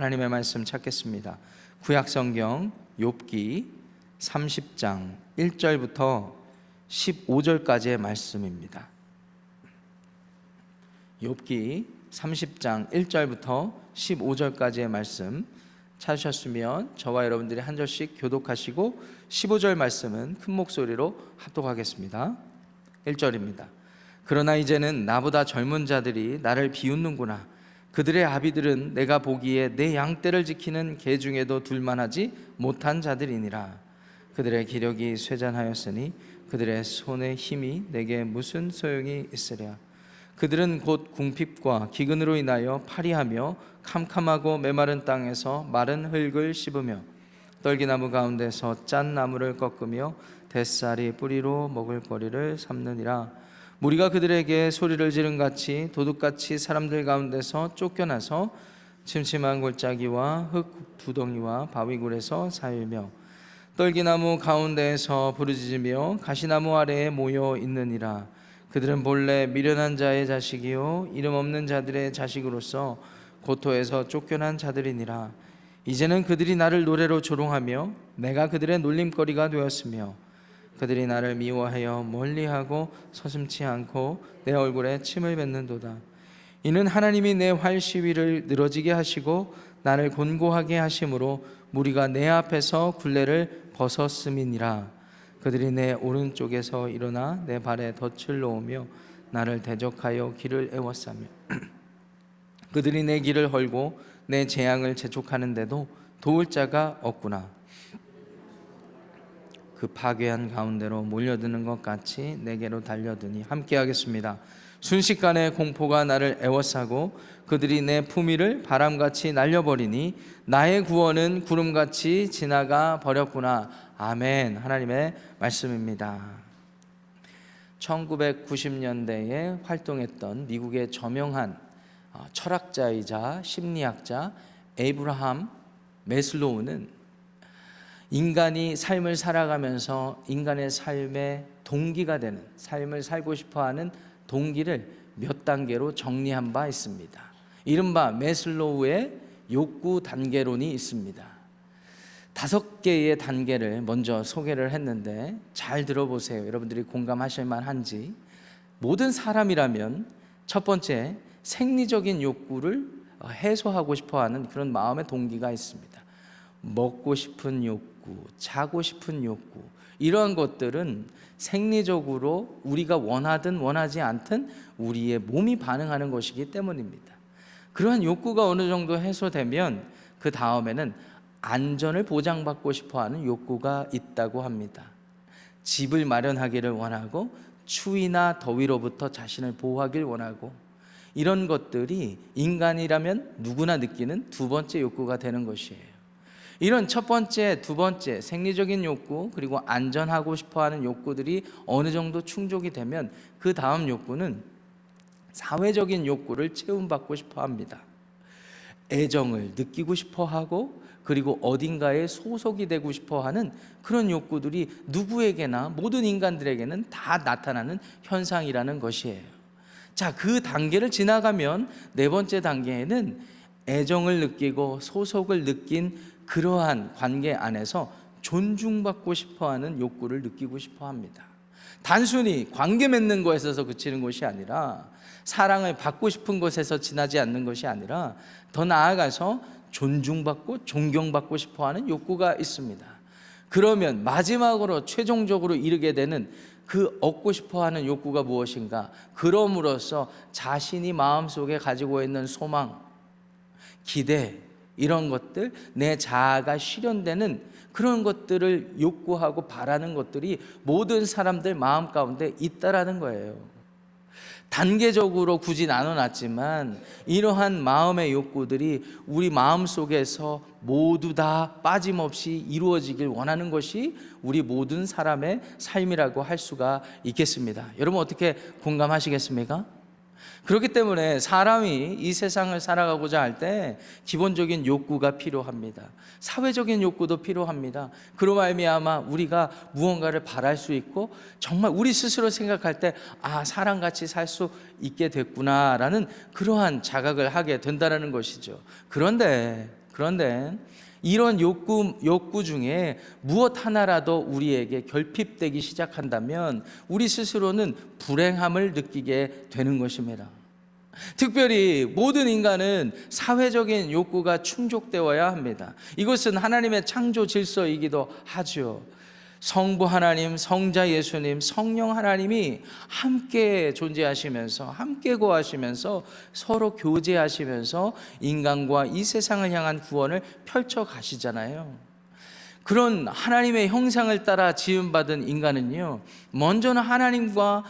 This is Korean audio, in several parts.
하나님의 말씀 찾겠습니다. 구약성경 욥기 30장 1절부터 15절까지의 말씀입니다. 욥기 30장 1절부터 15절까지의 말씀 찾으셨으면 저와 여러분들이 한 절씩 교독하시고 15절 말씀은 큰 목소리로 합독하겠습니다. 1절입니다. 그러나 이제는 나보다 젊은 자들이 나를 비웃는구나. 그들의 아비들은 내가 보기에 내 양떼를 지키는 개 중에도 둘만하지 못한 자들이니라. 그들의 기력이 쇠잔하였으니 그들의 손의 힘이 내게 무슨 소용이 있으랴. 그들은 곧 궁핍과 기근으로 인하여 파리하며 캄캄하고 메마른 땅에서 마른 흙을 씹으며 떨기나무 가운데서 짠 나무를 꺾으며 뱃살이 뿌리로 먹을거리를 삼느니라. 무리가 그들에게 소리를 지른같이 도둑같이 사람들 가운데서 쫓겨나서 침침한 골짜기와 흙 두덩이와 바위굴에서 살며 떨기나무 가운데에서 부르짖으며 가시나무 아래에 모여 있느니라. 그들은 본래 미련한 자의 자식이요 이름 없는 자들의 자식으로서 고토에서 쫓겨난 자들이니라. 이제는 그들이 나를 노래로 조롱하며 내가 그들의 놀림거리가 되었으며 그들이 나를 미워하여 멀리하고 서슴지 않고 내 얼굴에 침을 뱉는도다. 이는 하나님이 내 활 시위를 늘어지게 하시고 나를 곤고하게 하심으로 무리가 내 앞에서 굴레를 벗었음이니라. 그들이 내 오른쪽에서 일어나 내 발에 덫을 놓으며 나를 대적하여 길을 애워싸며 그들이 내 길을 헐고 내 재앙을 재촉하는데도 도울 자가 없구나. 그 파괴한 가운데로 몰려드는 것 같이 내게로 달려드니. 함께 하겠습니다. 순식간에 공포가 나를 애워싸고 그들이 내 품위를 바람같이 날려버리니 나의 구원은 구름같이 지나가 버렸구나. 아멘. 하나님의 말씀입니다. 1990년대에 활동했던 미국의 저명한 철학자이자 심리학자 에이브라함 매슬로우는 인간이 삶을 살아가면서 인간의 삶의 동기가 되는, 삶을 살고 싶어하는 동기를 몇 단계로 정리한 바 있습니다. 이른바 매슬로우의 욕구 단계론이 있습니다. 5개의 단계를 먼저 소개를 했는데 잘 들어보세요. 여러분들이 공감하실 만한지. 모든 사람이라면 첫 번째, 생리적인 욕구를 해소하고 싶어하는 그런 마음의 동기가 있습니다. 먹고 싶은 욕구, 자고 싶은 욕구, 이러한 것들은 생리적으로 우리가 원하든 원하지 않든 우리의 몸이 반응하는 것이기 때문입니다. 그러한 욕구가 어느 정도 해소되면 그 다음에는 안전을 보장받고 싶어하는 욕구가 있다고 합니다. 집을 마련하기를 원하고 추위나 더위로부터 자신을 보호하길 원하고, 이런 것들이 인간이라면 누구나 느끼는 두 번째 욕구가 되는 것이에요. 이런 첫 번째, 두 번째 생리적인 욕구, 그리고 안전하고 싶어하는 욕구들이 어느 정도 충족이 되면 그 다음 욕구는 사회적인 욕구를 채움받고 싶어합니다. 애정을 느끼고 싶어하고 그리고 어딘가에 소속이 되고 싶어하는 그런 욕구들이 누구에게나, 모든 인간들에게는 다 나타나는 현상이라는 것이에요. 자, 그 단계를 지나가면 네 번째 단계에는 애정을 느끼고 소속을 느낀 그러한 관계 안에서 존중받고 싶어하는 욕구를 느끼고 싶어합니다. 단순히 관계 맺는 것에서 그치는 것이 아니라, 사랑을 받고 싶은 것에서 지나지 않는 것이 아니라 더 나아가서 존중받고 존경받고 싶어하는 욕구가 있습니다. 그러면 마지막으로 최종적으로 이르게 되는 그 얻고 싶어하는 욕구가 무엇인가? 그럼으로써 자신이 마음속에 가지고 있는 소망, 기대, 이런 것들, 내 자아가 실현되는 그런 것들을 욕구하고 바라는 것들이 모든 사람들 마음 가운데 있다라는 거예요. 단계적으로 굳이 나눠놨지만 이러한 마음의 욕구들이 우리 마음속에서 모두 다 빠짐없이 이루어지길 원하는 것이 우리 모든 사람의 삶이라고 할 수가 있겠습니다. 여러분 어떻게 공감하시겠습니까? 그렇기 때문에 사람이 이 세상을 살아가고자 할 때 기본적인 욕구가 필요합니다. 사회적인 욕구도 필요합니다. 그로 말미암아 우리가 무언가를 바랄 수 있고 정말 우리 스스로 생각할 때 사람같이 살 수 있게 됐구나라는 그러한 자각을 하게 된다는 것이죠. 그런데 그런데 이런 욕구 중에 무엇 하나라도 우리에게 결핍되기 시작한다면 우리 스스로는 불행함을 느끼게 되는 것입니다. 특별히 모든 인간은 사회적인 욕구가 충족되어야 합니다. 이것은 하나님의 창조 질서이기도 하죠. 성부 하나님, 성자 예수님, 성령 하나님이 함께 존재하시면서 함께 거하시면서 서로 교제하시면서 인간과 이 세상을 향한 구원을 펼쳐 가시잖아요. 그런 하나님의 형상을 따라 지음받은 인간은요, 먼저는 하나님과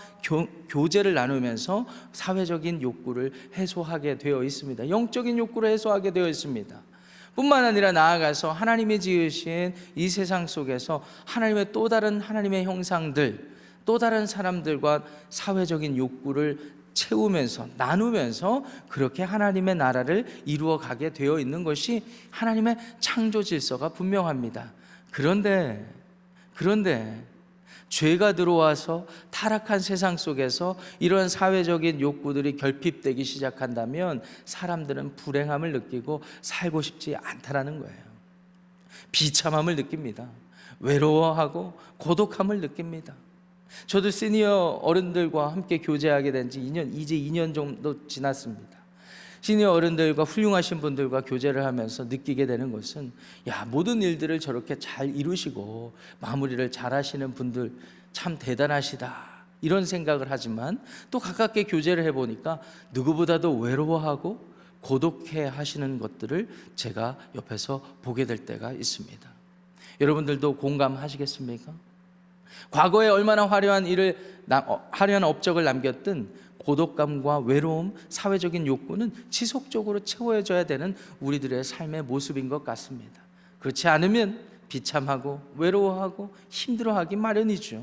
교제를 나누면서 사회적인 욕구를 해소하게 되어 있습니다. 영적인 욕구를 해소하게 되어 있습니다. 뿐만 아니라 나아가서 하나님이 지으신 이 세상 속에서 하나님의 또 다른 하나님의 형상들, 또 다른 사람들과 사회적인 욕구를 채우면서 나누면서 그렇게 하나님의 나라를 이루어 가게 되어 있는 것이 하나님의 창조 질서가 분명합니다. 그런데 죄가 들어와서 타락한 세상 속에서 이런 사회적인 욕구들이 결핍되기 시작한다면 사람들은 불행함을 느끼고 살고 싶지 않다라는 거예요. 비참함을 느낍니다. 외로워하고 고독함을 느낍니다. 저도 시니어 어른들과 함께 교제하게 된 지 이제 2년 정도 지났습니다. 시니어 어른들과 훌륭하신 분들과 교제를 하면서 느끼게 되는 것은, 야, 모든 일들을 저렇게 잘 이루시고 마무리를 잘 하시는 분들 참 대단하시다, 이런 생각을 하지만 또 가깝게 교제를 해보니까 누구보다도 외로워하고 고독해 하시는 것들을 제가 옆에서 보게 될 때가 있습니다. 여러분들도 공감하시겠습니까? 과거에 얼마나 화려한 업적을 남겼든 고독감과 외로움, 사회적인 욕구는 지속적으로 채워져야 되는 우리들의 삶의 모습인 것 같습니다. 그렇지 않으면 비참하고 외로워하고 힘들어하기 마련이죠.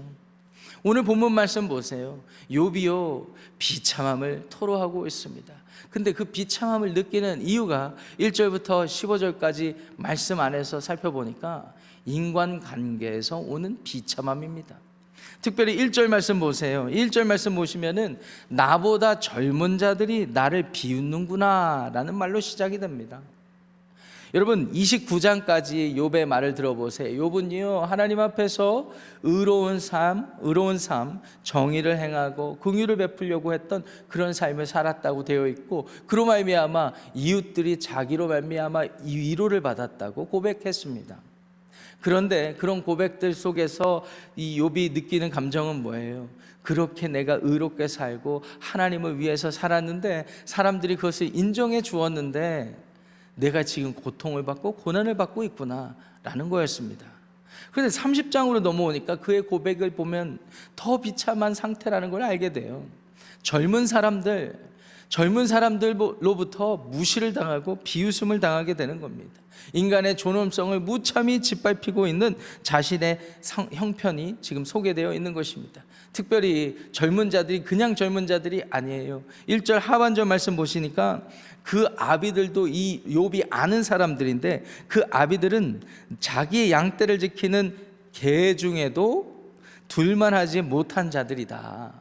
오늘 본문 말씀 보세요. 욥이요, 비참함을 토로하고 있습니다. 근데 그 비참함을 느끼는 이유가 1절부터 15절까지 말씀 안에서 살펴보니까 인간관계에서 오는 비참함입니다. 특별히 1절 말씀 보세요. 1절 말씀 보시면은 나보다 젊은 자들이 나를 비웃는구나 라는 말로 시작이 됩니다. 여러분, 29장까지 욥의 말을 들어보세요. 욥은요, 하나님 앞에서 의로운 삶, 정의를 행하고 긍휼을 베풀려고 했던 그런 삶을 살았다고 되어 있고, 그로 말미암아 이웃들이 자기로 말미암아 위로를 받았다고 고백했습니다. 그런데 그런 고백들 속에서 이 욥이 느끼는 감정은 뭐예요? 그렇게 내가 의롭게 살고 하나님을 위해서 살았는데 사람들이 그것을 인정해 주었는데 내가 지금 고통을 받고 고난을 받고 있구나 라는 거였습니다. 그런데 30장으로 넘어오니까 그의 고백을 보면 더 비참한 상태라는 걸 알게 돼요. 젊은 사람들로부터 무시를 당하고 비웃음을 당하게 되는 겁니다. 인간의 존엄성을 무참히 짓밟히고 있는 자신의 형편이 지금 소개되어 있는 것입니다. 특별히 젊은 자들이 그냥 젊은 자들이 아니에요. 1절 하반절 말씀 보시니까 그 아비들도 이 욥이 아는 사람들인데, 그 아비들은 자기의 양떼를 지키는 개 중에도 둘만하지 못한 자들이다.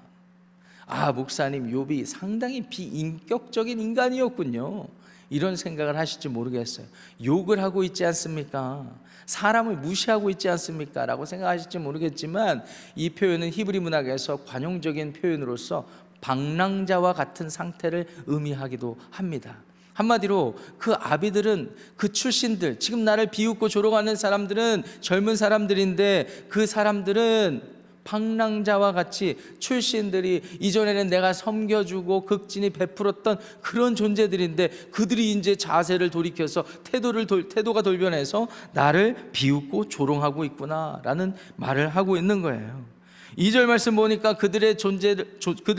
아, 목사님, 욥이 상당히 비인격적인 인간이었군요, 이런 생각을 하실지 모르겠어요. 욕을 하고 있지 않습니까? 사람을 무시하고 있지 않습니까? 라고 생각하실지 모르겠지만 이 표현은 히브리 문학에서 관용적인 표현으로서 방랑자와 같은 상태를 의미하기도 합니다. 한마디로 그 아비들은, 그 출신들, 지금 나를 비웃고 조롱하는 사람들은 젊은 사람들인데, 그 사람들은 방랑자와 같이 출신들이 이전에는 내가 섬겨주고 극진히 베풀었던 그런 존재들인데, 그들이 이제 자세를 돌이켜서 태도가 돌변해서 나를 비웃고 조롱하고 있구나라는 말을 하고 있는 거예요. 2절 말씀 보니까 그들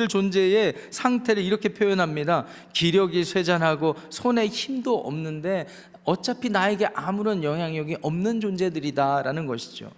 존재의 상태를 이렇게 표현합니다. 기력이 쇠잔하고 손에 힘도 없는데 어차피 나에게 아무런 영향력이 없는 존재들이다라는 것이죠.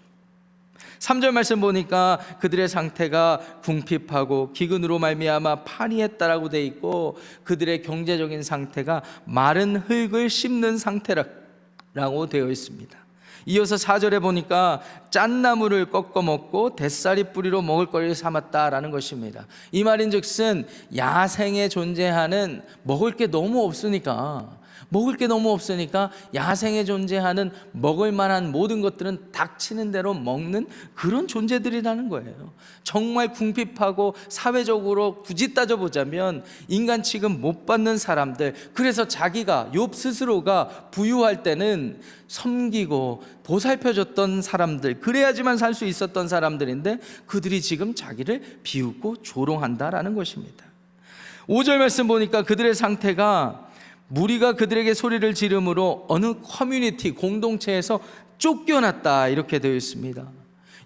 3절 말씀 보니까 그들의 상태가 궁핍하고 기근으로 말미암아 파리했다라고 돼 있고, 그들의 경제적인 상태가 마른 흙을 씹는 상태라고 되어 있습니다. 이어서 4절에 보니까 짠나무를 꺾어 먹고 뱃살이 뿌리로 먹을 거리를 삼았다라는 것입니다. 이 말인즉슨 야생에 존재하는 먹을 게 너무 없으니까 먹을 게 너무 없으니까 야생에 존재하는 먹을 만한 모든 것들은 닥치는 대로 먹는 그런 존재들이라는 거예요. 정말 궁핍하고 사회적으로 굳이 따져보자면 인간 취급 못 받는 사람들, 그래서 자기가 욥 스스로가 부유할 때는 섬기고 보살펴줬던 사람들, 그래야지만 살 수 있었던 사람들인데 그들이 지금 자기를 비웃고 조롱한다라는 것입니다. 5절 말씀 보니까 그들의 상태가 무리가 그들에게 소리를 지름으로 어느 커뮤니티, 공동체에서 쫓겨났다 이렇게 되어 있습니다.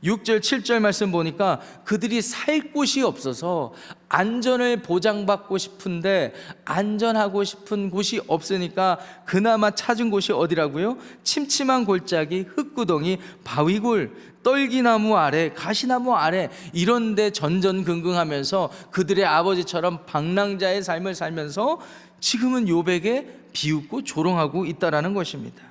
6절, 7절 말씀 보니까 그들이 살 곳이 없어서 안전을 보장받고 싶은데 안전하고 싶은 곳이 없으니까 그나마 찾은 곳이 어디라고요? 침침한 골짜기, 흙구덩이, 바위굴, 떨기나무 아래, 가시나무 아래 이런 데 전전긍긍하면서 그들의 아버지처럼 방랑자의 삶을 살면서 지금은 욥에게 비웃고 조롱하고 있다라는 것입니다.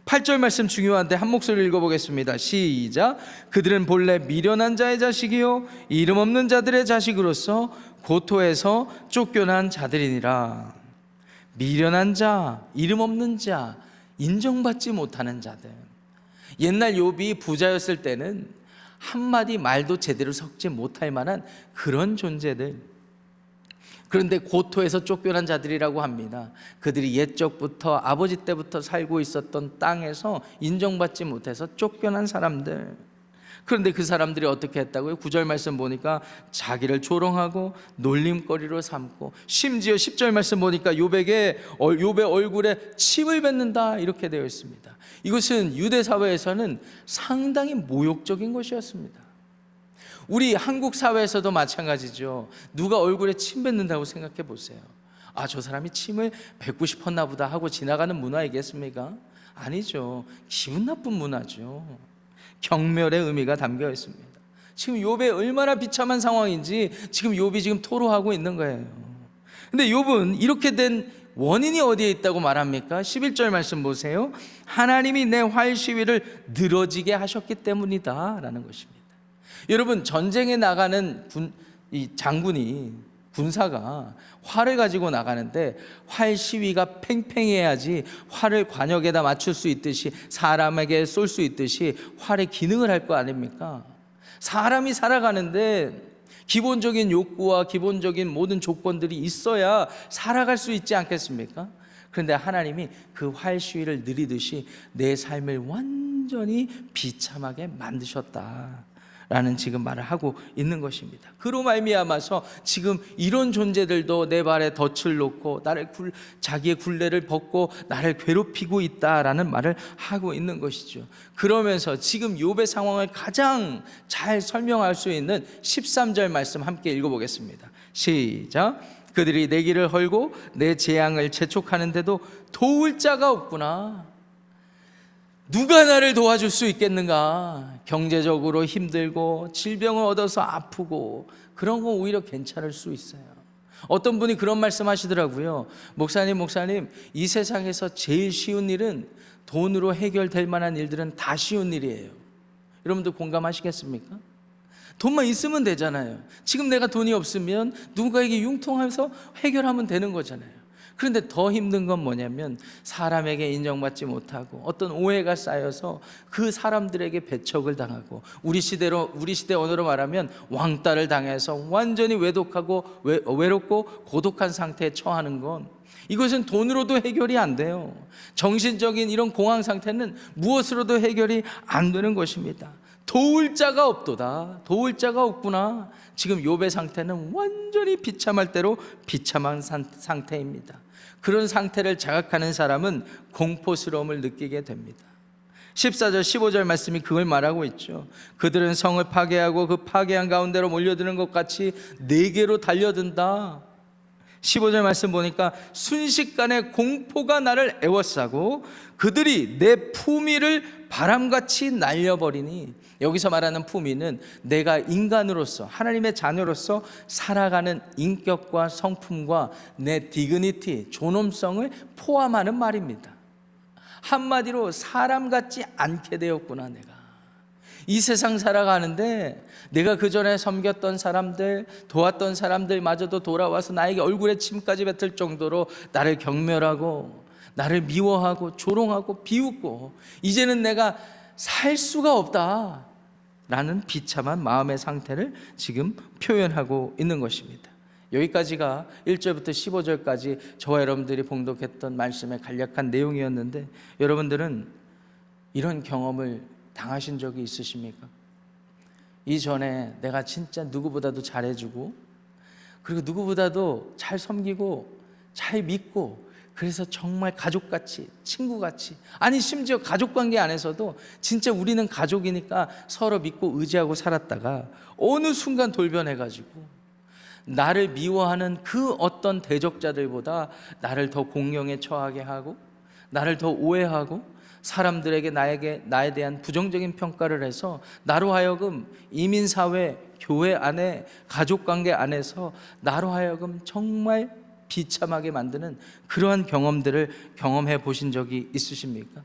8절 말씀 중요한데 한 목소리로 읽어보겠습니다. 시작. 그들은 본래 미련한 자의 자식이요 이름 없는 자들의 자식으로서 고토에서 쫓겨난 자들이니라. 미련한 자, 이름 없는 자, 인정받지 못하는 자들. 옛날 욥이 부자였을 때는 한마디 말도 제대로 섞지 못할 만한 그런 존재들, 그런데 고토에서 쫓겨난 자들이라고 합니다. 그들이 옛적부터 아버지 때부터 살고 있었던 땅에서 인정받지 못해서 쫓겨난 사람들. 그런데 그 사람들이 어떻게 했다고요? 9절 말씀 보니까 자기를 조롱하고 놀림거리로 삼고, 심지어 10절 말씀 보니까 욥의 얼굴에 침을 뱉는다 이렇게 되어 있습니다. 이것은 유대 사회에서는 상당히 모욕적인 것이었습니다. 우리 한국 사회에서도 마찬가지죠. 누가 얼굴에 침 뱉는다고 생각해 보세요. 아, 저 사람이 침을 뱉고 싶었나 보다 하고 지나가는 문화이겠습니까? 아니죠. 기분 나쁜 문화죠. 경멸의 의미가 담겨 있습니다. 지금 욥의 얼마나 비참한 상황인지 지금 욥이 지금 토로하고 있는 거예요. 근데 욥은 이렇게 된 원인이 어디에 있다고 말합니까? 11절 말씀 보세요. 하나님이 내 활 시위를 늘어지게 하셨기 때문이다 라는 것입니다. 여러분, 전쟁에 나가는 이 장군이, 군사가 활을 가지고 나가는데 활 시위가 팽팽해야지 활을 관역에다 맞출 수 있듯이, 사람에게 쏠 수 있듯이 활의 기능을 할 거 아닙니까? 사람이 살아가는데 기본적인 욕구와 기본적인 모든 조건들이 있어야 살아갈 수 있지 않겠습니까? 그런데 하나님이 그 활 시위를 느리듯이 내 삶을 완전히 비참하게 만드셨다 라는 지금 말을 하고 있는 것입니다. 그로 말미암아서 지금 이런 존재들도 내 발에 덫을 놓고 자기의 굴레를 벗고 나를 괴롭히고 있다라는 말을 하고 있는 것이죠. 그러면서 지금 욥의 상황을 가장 잘 설명할 수 있는 13절 말씀 함께 읽어보겠습니다. 시작. 그들이 내 길을 헐고 내 재앙을 재촉하는데도 도울 자가 없구나. 누가 나를 도와줄 수 있겠는가? 경제적으로 힘들고 질병을 얻어서 아프고 그런 거 오히려 괜찮을 수 있어요. 어떤 분이 그런 말씀 하시더라고요. 목사님, 이 세상에서 제일 쉬운 일은 돈으로 해결될 만한 일들은 다 쉬운 일이에요. 여러분들 공감하시겠습니까? 돈만 있으면 되잖아요. 지금 내가 돈이 없으면 누군가에게 융통해서 해결하면 되는 거잖아요. 그런데 더 힘든 건 뭐냐면 사람에게 인정받지 못하고 어떤 오해가 쌓여서 그 사람들에게 배척을 당하고, 우리 시대 언어로 말하면 왕따를 당해서 완전히 외롭고 고독한 상태에 처하는 건, 이것은 돈으로도 해결이 안 돼요. 정신적인 이런 공황 상태는 무엇으로도 해결이 안 되는 것입니다. 도울 자가 없도다. 도울 자가 없구나. 지금 욥의 상태는 완전히 비참할 대로 비참한 상태입니다. 그런 상태를 자각하는 사람은 공포스러움을 느끼게 됩니다. 14절 15절 말씀이 그걸 말하고 있죠. 그들은 성을 파괴하고 그 파괴한 가운데로 몰려드는 것 같이 내게로 달려든다. 15절 말씀 보니까 순식간에 공포가 나를 애워싸고 그들이 내 품위를 바람같이 날려버리니, 여기서 말하는 품위는 내가 인간으로서, 하나님의 자녀로서 살아가는 인격과 성품과 내 디그니티, 존엄성을 포함하는 말입니다. 한마디로 사람 같지 않게 되었구나. 내가 이 세상 살아가는데 내가 그전에 섬겼던 사람들, 도왔던 사람들마저도 돌아와서 나에게 얼굴에 침까지 뱉을 정도로 나를 경멸하고 나를 미워하고 조롱하고 비웃고 이제는 내가 살 수가 없다 라는 비참한 마음의 상태를 지금 표현하고 있는 것입니다. 여기까지가 1절부터 15절까지 저와 여러분들이 봉독했던 말씀의 간략한 내용이었는데, 여러분들은 이런 경험을 당하신 적이 있으십니까? 이전에 내가 진짜 누구보다도 잘해주고, 그리고 누구보다도 잘 섬기고 잘 믿고, 그래서 정말 가족같이, 친구같이, 아니 심지어 가족관계 안에서도 진짜 우리는 가족이니까 서로 믿고 의지하고 살았다가 어느 순간 돌변해가지고 나를 미워하는 그 어떤 대적자들보다 나를 더 공경에 처하게 하고, 나를 더 오해하고, 사람들에게 나에 대한 부정적인 평가를 해서 나로 하여금 이민사회, 교회 안에, 가족관계 안에서 나로 하여금 정말 비참하게 만드는 그러한 경험들을 경험해 보신 적이 있으십니까?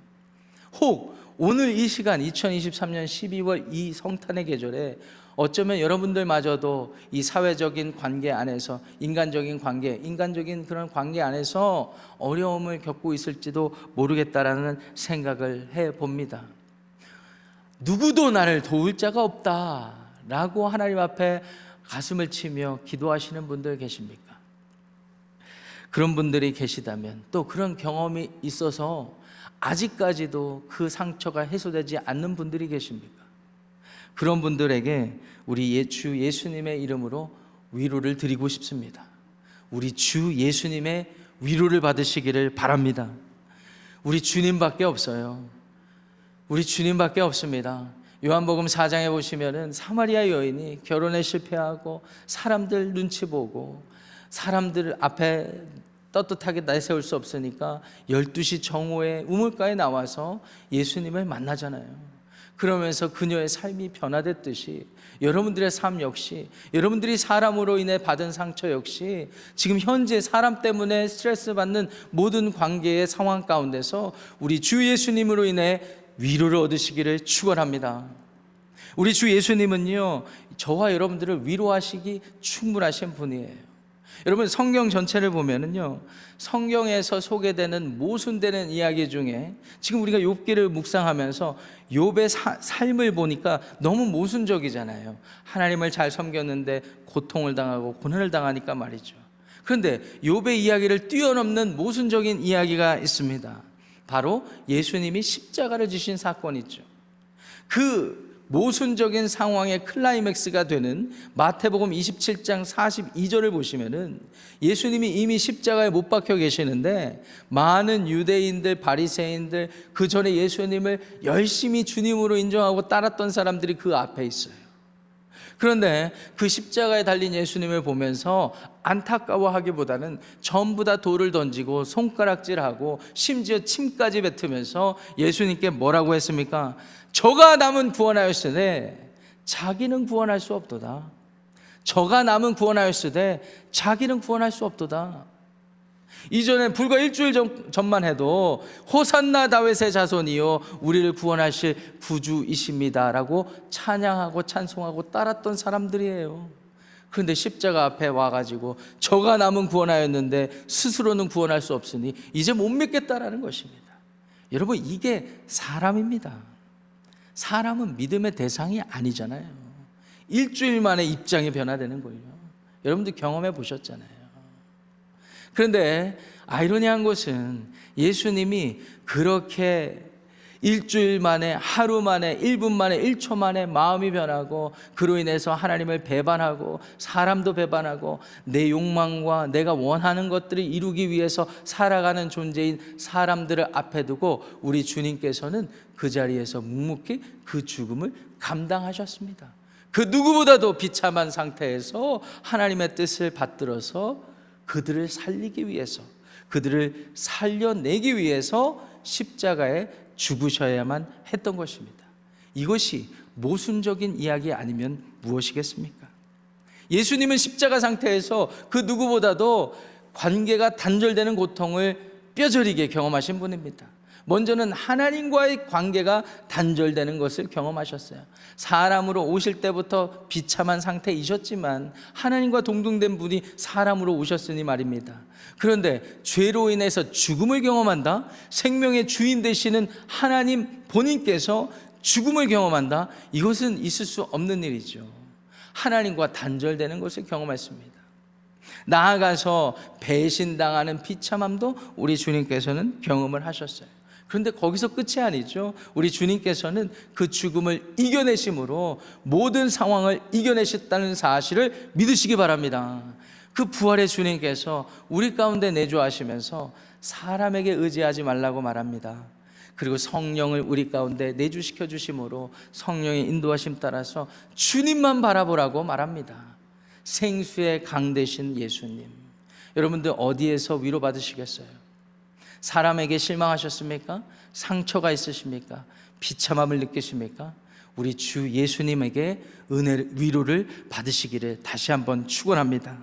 혹 오늘 이 시간 2023년 12월 이 성탄의 계절에 어쩌면 여러분들마저도 이 사회적인 관계 안에서, 인간적인 그런 관계 안에서 어려움을 겪고 있을지도 모르겠다라는 생각을 해봅니다. 누구도 나를 도울 자가 없다라고 하나님 앞에 가슴을 치며 기도하시는 분들 계십니까? 그런 분들이 계시다면, 또 그런 경험이 있어서 아직까지도 그 상처가 해소되지 않는 분들이 계십니까? 그런 분들에게 우리 주 예수님의 이름으로 위로를 드리고 싶습니다. 우리 주 예수님의 위로를 받으시기를 바랍니다. 우리 주님밖에 없어요. 우리 주님밖에 없습니다. 요한복음 4장에 보시면은 사마리아 여인이 결혼에 실패하고 사람들 눈치 보고 사람들 앞에 떳떳하게 내세울 수 없으니까 12시 정오에 우물가에 나와서 예수님을 만나잖아요. 그러면서 그녀의 삶이 변화됐듯이 여러분들의 삶 역시, 여러분들이 사람으로 인해 받은 상처 역시 지금 현재 사람 때문에 스트레스 받는 모든 관계의 상황 가운데서 우리 주 예수님으로 인해 위로를 얻으시기를 축원합니다. 우리 주 예수님은요, 저와 여러분들을 위로하시기 충분하신 분이에요. 여러분, 성경 전체를 보면은요, 성경에서 소개되는 모순되는 이야기 중에 지금 우리가 욥기를 묵상하면서 욥의 삶을 보니까 너무 모순적이잖아요. 하나님을 잘 섬겼는데 고통을 당하고 고난을 당하니까 말이죠. 그런데 욥의 이야기를 뛰어넘는 모순적인 이야기가 있습니다. 바로 예수님이 십자가를 지신 사건이죠. 그 모순적인 상황의 클라이맥스가 되는 마태복음 27장 42절을 보시면은 예수님이 이미 십자가에 못 박혀 계시는데 많은 유대인들, 바리새인들, 그 전에 예수님을 열심히 주님으로 인정하고 따랐던 사람들이 그 앞에 있어요. 그런데 그 십자가에 달린 예수님을 보면서 안타까워하기보다는 전부 다 돌을 던지고 손가락질하고 심지어 침까지 뱉으면서 예수님께 뭐라고 했습니까? 저가 남은 구원하였으되 자기는 구원할 수 없도다. 저가 남은 구원하였으되 자기는 구원할 수 없도다. 이전에 불과 일주일 전만 해도 호산나 다윗의 자손이요 우리를 구원하실 구주이십니다 라고 찬양하고 찬송하고 따랐던 사람들이에요. 그런데 십자가 앞에 와가지고 저가 남은 구원하였는데 스스로는 구원할 수 없으니 이제 못 믿겠다라는 것입니다. 여러분, 이게 사람입니다. 사람은 믿음의 대상이 아니잖아요. 일주일 만에 입장이 변화되는 거예요. 여러분들 경험해 보셨잖아요. 그런데 아이러니한 것은 예수님이 그렇게 일주일 만에, 하루 만에, 1분 만에, 1초 만에 마음이 변하고 그로 인해서 하나님을 배반하고 사람도 배반하고 내 욕망과 내가 원하는 것들을 이루기 위해서 살아가는 존재인 사람들을 앞에 두고 우리 주님께서는 그 자리에서 묵묵히 그 죽음을 감당하셨습니다. 그 누구보다도 비참한 상태에서 하나님의 뜻을 받들어서 그들을 살리기 위해서, 그들을 살려내기 위해서 십자가에 죽으셔야만 했던 것입니다. 이것이 모순적인 이야기 아니면 무엇이겠습니까? 예수님은 십자가 상태에서 그 누구보다도 관계가 단절되는 고통을 뼈저리게 경험하신 분입니다. 먼저는 하나님과의 관계가 단절되는 것을 경험하셨어요. 사람으로 오실 때부터 비참한 상태이셨지만 하나님과 동등된 분이 사람으로 오셨으니 말입니다. 그런데 죄로 인해서 죽음을 경험한다? 생명의 주인 되시는 하나님 본인께서 죽음을 경험한다? 이것은 있을 수 없는 일이죠. 하나님과 단절되는 것을 경험했습니다. 나아가서 배신당하는 비참함도 우리 주님께서는 경험을 하셨어요. 그런데 거기서 끝이 아니죠. 우리 주님께서는 그 죽음을 이겨내심으로 모든 상황을 이겨내셨다는 사실을 믿으시기 바랍니다. 그 부활의 주님께서 우리 가운데 내주하시면서 사람에게 의지하지 말라고 말합니다. 그리고 성령을 우리 가운데 내주시켜 주심으로 성령의 인도하심 따라서 주님만 바라보라고 말합니다. 생수의 강 되신 예수님, 여러분들 어디에서 위로받으시겠어요? 사람에게 실망하셨습니까? 상처가 있으십니까? 비참함을 느끼십니까? 우리 주 예수님에게 위로를 받으시기를 다시 한번 축원합니다.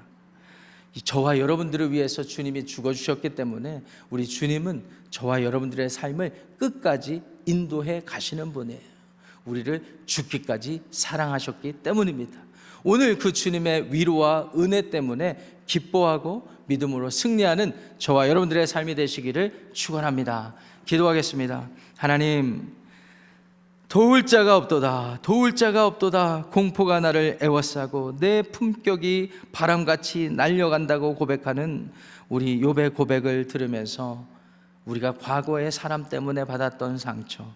저와 여러분들을 위해서 주님이 죽어주셨기 때문에 우리 주님은 저와 여러분들의 삶을 끝까지 인도해 가시는 분이에요. 우리를 죽기까지 사랑하셨기 때문입니다. 오늘 그 주님의 위로와 은혜 때문에 기뻐하고 믿음으로 승리하는 저와 여러분들의 삶이 되시기를 축원합니다. 기도하겠습니다. 하나님, 도울 자가 없도다, 도울 자가 없도다. 공포가 나를 애워싸고 내 품격이 바람같이 날려간다고 고백하는 우리 욥의 고백을 들으면서 우리가 과거에 사람 때문에 받았던 상처,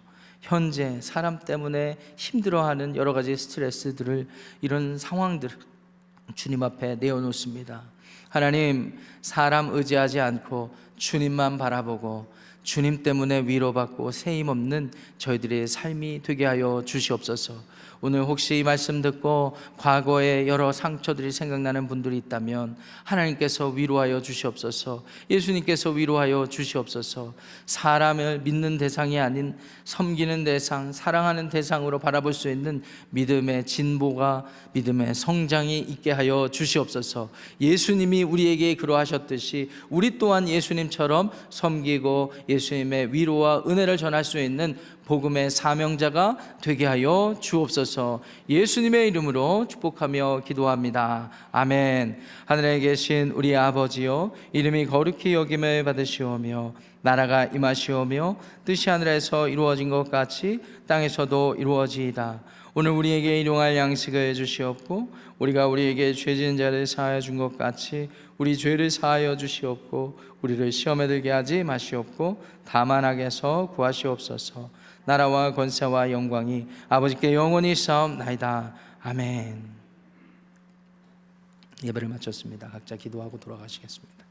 현재 사람 때문에 힘들어하는 여러 가지 스트레스들을, 이런 상황들을 주님 앞에 내어놓습니다. 하나님, 사람 의지하지 않고 주님만 바라보고 주님 때문에 위로받고 세임 없는 저희들의 삶이 되게 하여 주시옵소서. 오늘 혹시 이 말씀 듣고 과거의 여러 상처들이 생각나는 분들이 있다면 하나님께서 위로하여 주시옵소서. 예수님께서 위로하여 주시옵소서. 사람을 믿는 대상이 아닌 섬기는 대상, 사랑하는 대상으로 바라볼 수 있는 믿음의 진보가, 믿음의 성장이 있게 하여 주시옵소서. 예수님이 우리에게 그러하셨듯이 우리 또한 예수님처럼 섬기고 예수님의 위로와 은혜를 전할 수 있는 복음의 사명자가 되게 하여 주옵소서. 예수님의 이름으로 축복하며 기도합니다. 아멘. 하늘에 계신 우리 아버지요, 이름이 거룩히 여김을 받으시오며 나라가 임하시오며 뜻이 하늘에서 이루어진 것 같이 땅에서도 이루어지이다. 오늘 우리에게 일용할 양식을 주시옵고 우리가 우리에게 죄 지은 자를 사하여 준 것 같이 우리 죄를 사하여 주시옵고 우리를 시험에 들게 하지 마시옵고 다만 악에서 구하시옵소서. 나라와 권세와 영광이 아버지께 영원히 있사옵나이다. 아멘. 예배를 마쳤습니다. 각자 기도하고 돌아가시겠습니다.